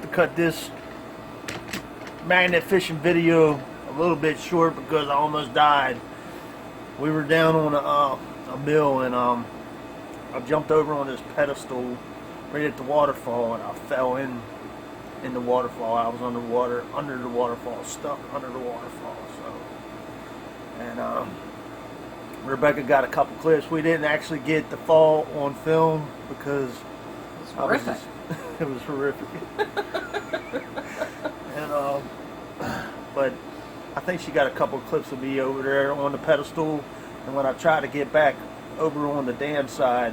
to cut this magnet fishing video a little bit short because I almost died. We were down on a mill, and I jumped over on this pedestal right at the waterfall, and I fell in the waterfall. I was under the waterfall, stuck under the waterfall. So, and Rebecca got a couple clips. We didn't actually get the fall on film because it was horrific. And but I think she got a couple of clips of me over there on the pedestal, and when I tried to get back over on the dam side,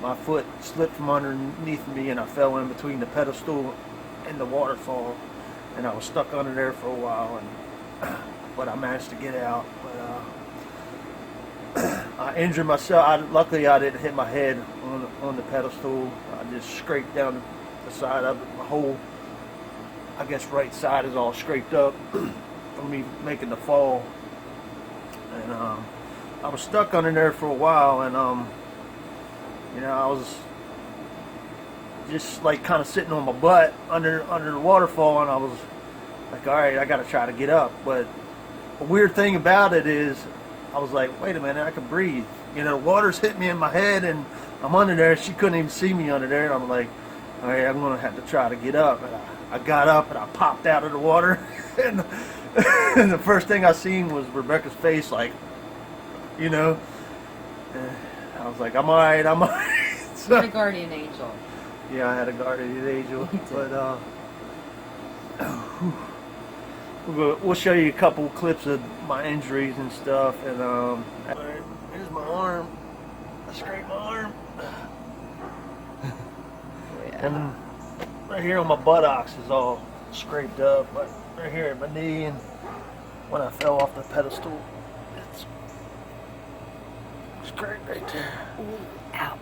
my foot slipped from underneath me and I fell in between the pedestal and the waterfall, and I was stuck under there for a while, and but I managed to get out. But I injured myself. Luckily I didn't hit my head on the pedestal. I just scraped down the side of it. My whole, I guess, right side is all scraped up from me making the fall, and I was stuck under there for a while, and you know, I was just like kind of sitting on my butt under the waterfall, and I was like, all right, I got to try to get up. But the weird thing about it is, I was like, wait a minute, I can breathe. You know, water's hitting me in my head, and I'm under there. She couldn't even see me under there, and I'm like, all right, I'm gonna have to try to get up. And I got up and I popped out of the water, and the first thing I seen was Rebecca's face, like, you know. And I was like, I'm all right, I'm all right. So, you're a guardian angel. Yeah, I had a guardian angel, but we'll show you a couple clips of my injuries and stuff. And here's my arm. I scraped my arm. And right here on my buttocks is all scraped up, but right here at my knee, and when I fell off the pedestal, it's scraped right there. Ooh, ow.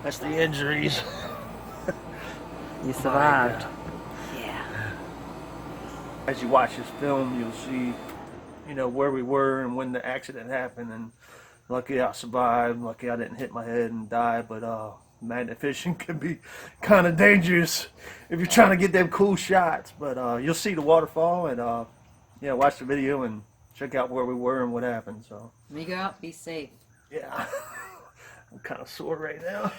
That's the injuries. You survived. Yeah. As you watch this film, you'll see, you know, where we were and when the accident happened, and lucky I survived. Lucky I didn't hit my head and die, but magnet fishing can be kind of dangerous if you're trying to get them cool shots. But you'll see the waterfall, and yeah, watch the video and check out where we were and what happened. So when you go out, be safe. Yeah. I'm kind of sore right now.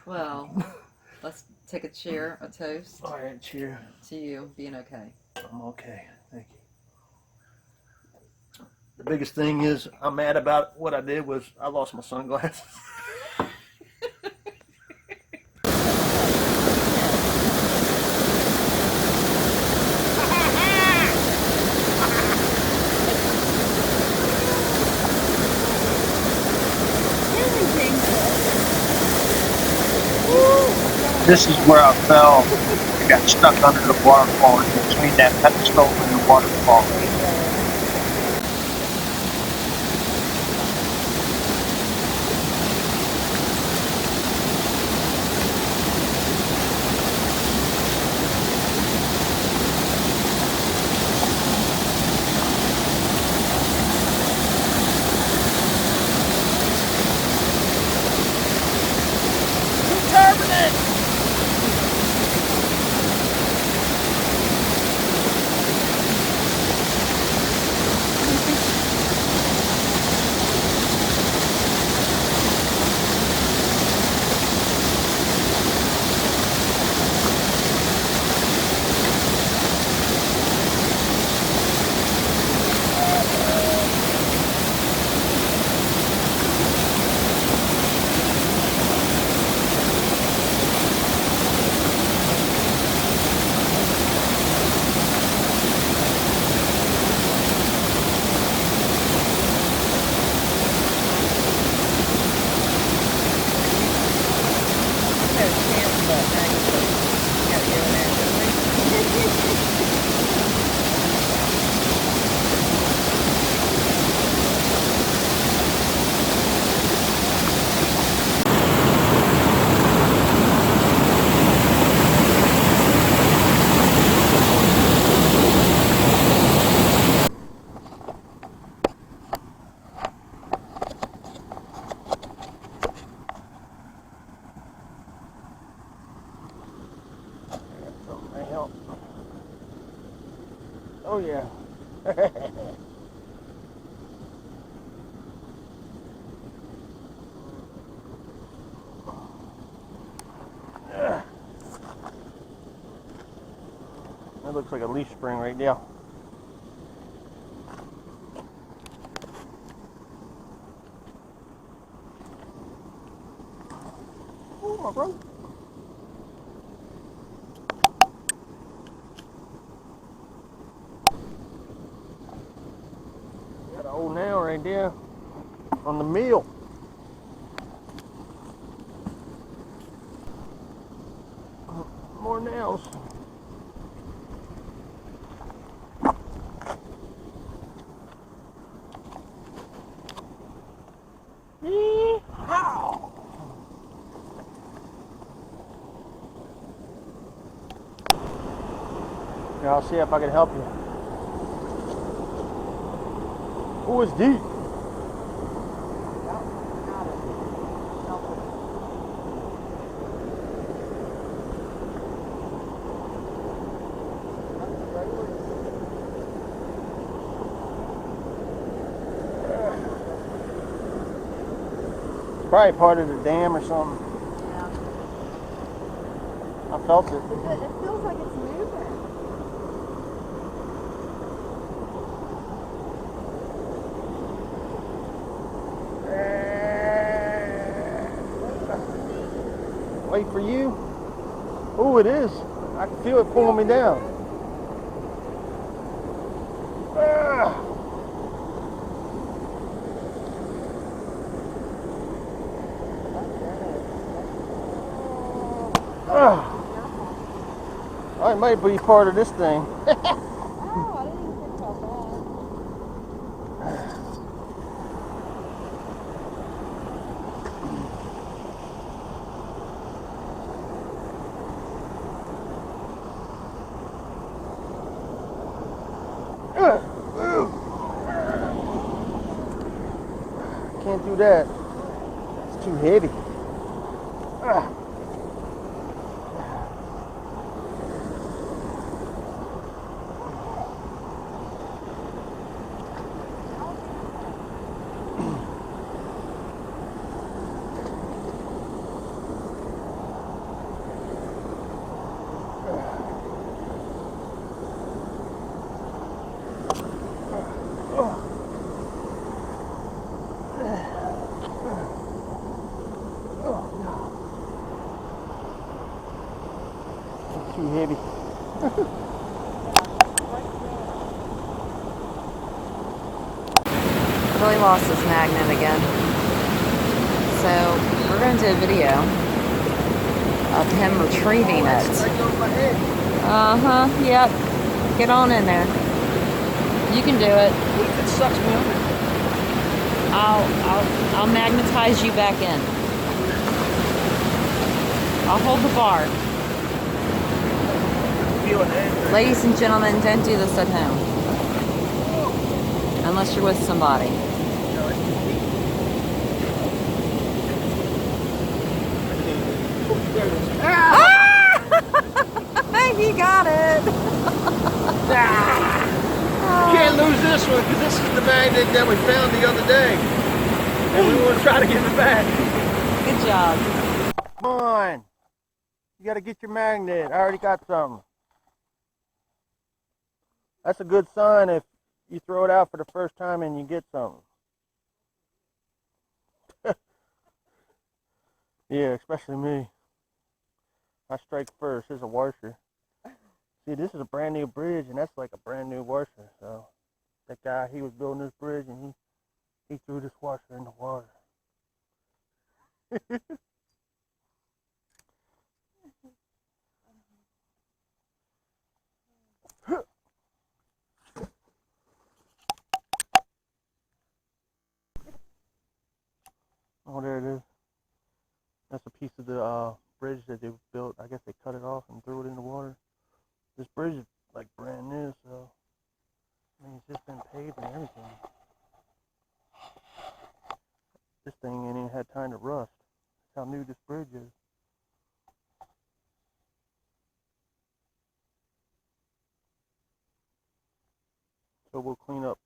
Well, let's take a cheer, a toast. All right, cheer. To you being okay. I'm okay, thank you. The biggest thing is I'm mad about what I did was I lost my sunglasses. This is where I fell. I got stuck under the waterfall in between that pedestal and the waterfall. Oh yeah. That looks like a leaf spring right now. Oh, my brother. Got an old nail right there on the meal. More nails. Yee-haw. Here, I'll see if I can help you. Oh, it's deep. Probably part of the dam or something. Yeah. I felt it. It feels like it's moving. Wait for you. Oh, it is. I can feel it pulling me down. Ah. I might be part of this thing. Oh, I didn't even think about Can't do that. It's too heavy. Too heavy. Really lost his magnet again. So we're going to do a video of him retrieving it. Yep. Get on in there. You can do it. What if it sucks me under? I'll magnetize you back in. I'll hold the bar. Ladies and gentlemen, don't do this at home. Unless you're with somebody. He got it. You can't lose this one because this is the magnet that we found the other day. And we want to try to get it back. Good job. Come on. You got to get your magnet. I already got some. That's a good sign if you throw it out for the first time and you get something. Yeah, especially me. I strike first. There's a washer. See, this is a brand new bridge, and that's like a brand new washer. So that guy, he was building this bridge, and he threw this washer in the water. Oh, there it is. That's a piece of the bridge that they built. I guess they cut it off and threw it in the water. This bridge is like brand new, so I mean, it's just been paved and everything. This thing ain't even had time to rust. That's how new this bridge is. So we'll clean up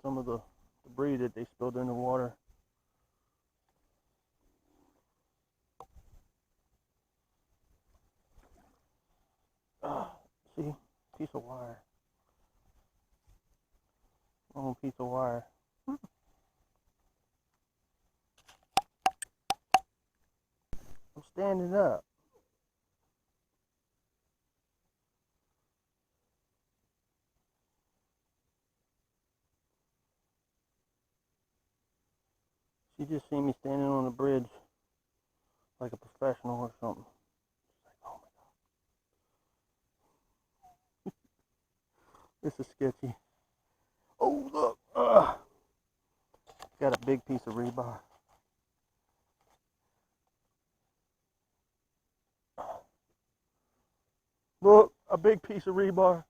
some of the debris that they spilled in the water. See, piece of wire. Long piece of wire. I'm standing up. She just seen me standing on the bridge like a professional or something. She's like, oh my God. This is sketchy. Oh, look. Got a big piece of rebar. Look, a big piece of rebar.